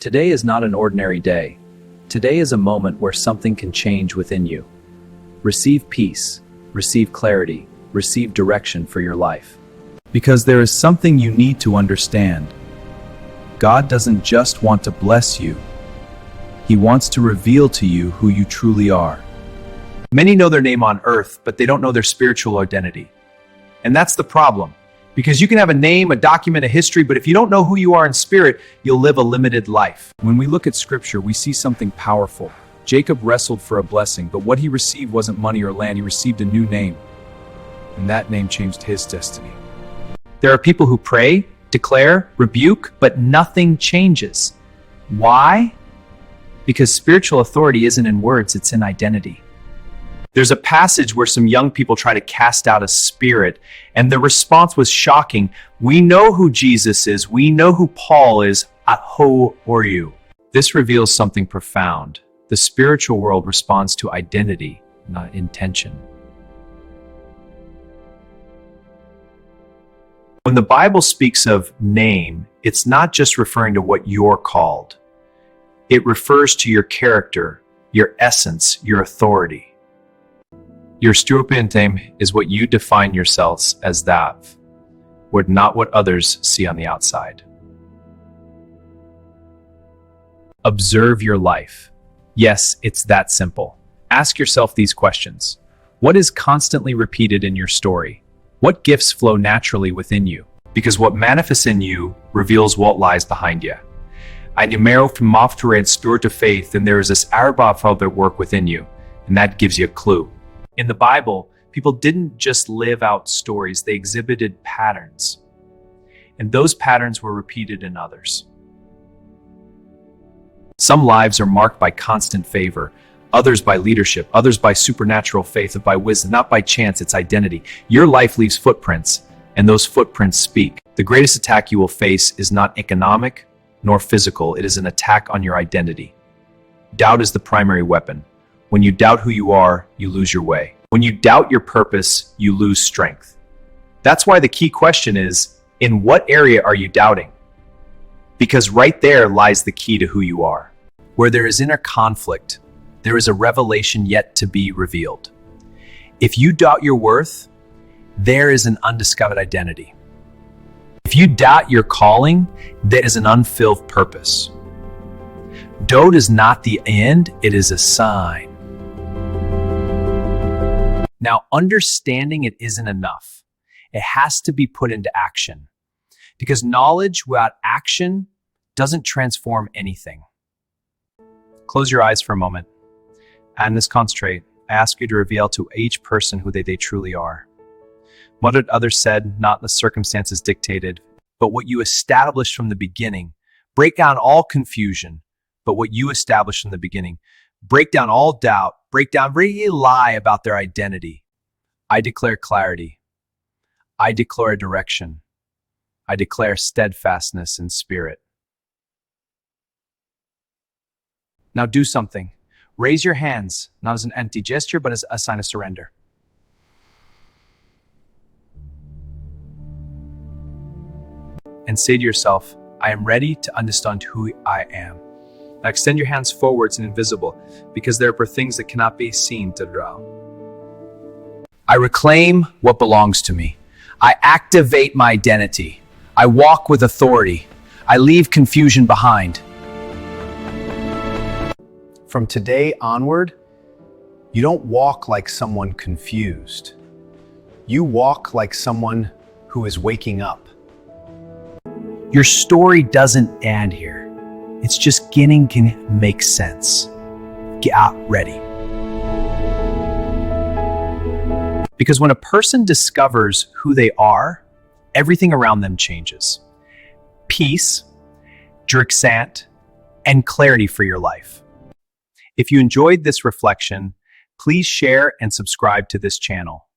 Today is not an ordinary day. Today is a moment where something can change within you. Receive peace, receive clarity, receive direction for your life. Because there is something you need to understand. God doesn't just want to bless you. He wants to reveal to you who you truly are. Many know their name on earth, but they don't know their spiritual identity. And that's the problem. Because you can have a name, a document, a history, but if you don't know who you are in spirit, you'll live a limited life. When we look at scripture, we see something powerful. Jacob wrestled for a blessing, but what he received wasn't money or land. He received a new name. And that name changed his destiny. There are people who pray, declare, rebuke, but nothing changes. Why? Because spiritual authority isn't in words, it's in identity. There's a passage where some young people try to cast out a spirit, and the response was shocking. We know who Jesus is. We know who Paul is. Who are you? This reveals something profound. The spiritual world responds to identity, not intention. When the Bible speaks of name, it's not just referring to what you're called. It refers to your character, your essence, your authority. Your stupidity is what you define yourselves as that, not what others see on the outside. Observe your life. Yes, it's that simple. Ask yourself these questions. What is constantly repeated in your story? What gifts flow naturally within you? Because what manifests in you reveals what lies behind you. I numero from after and spirit of faith, and there is this Arabah that work within you, and that gives you a clue. In the Bible, people didn't just live out stories, they exhibited patterns. And those patterns were repeated in others. Some lives are marked by constant favor, others by leadership, others by supernatural faith, by wisdom, not by chance, it's identity. Your life leaves footprints, and those footprints speak. The greatest attack you will face is not economic nor physical, it is an attack on your identity. Doubt is the primary weapon. When you doubt who you are, you lose your way. When you doubt your purpose, you lose strength. That's why the key question is, in what area are you doubting? Because right there lies the key to who you are. Where there is inner conflict, there is a revelation yet to be revealed. If you doubt your worth, there is an undiscovered identity. If you doubt your calling, there is an unfilled purpose. Doubt is not the end, it is a sign. Now, understanding it isn't enough. It has to be put into action. Because knowledge without action doesn't transform anything. Close your eyes for a moment. And let's concentrate. I ask you to reveal to each person who they truly are. What had others said, not the circumstances dictated, but what you established from the beginning. Break down all confusion, but what you established from the beginning. Break down all doubt. Break down every lie about their identity. I declare clarity. I declare direction. I declare steadfastness in spirit. Now do something. Raise your hands, not as an empty gesture, but as a sign of surrender. And say to yourself, I am ready to understand who I am. Now extend your hands forwards and invisible, because there are things that cannot be seen to draw. I reclaim what belongs to me. I activate my identity. I walk with authority. I leave confusion behind. From today onward, you don't walk like someone confused. You walk like someone who is waking up. Your story doesn't end here. It's just getting can make sense. Get ready. Because when a person discovers who they are, everything around them changes. Peace, dissipates, and clarity for your life. If you enjoyed this reflection, please share and subscribe to this channel.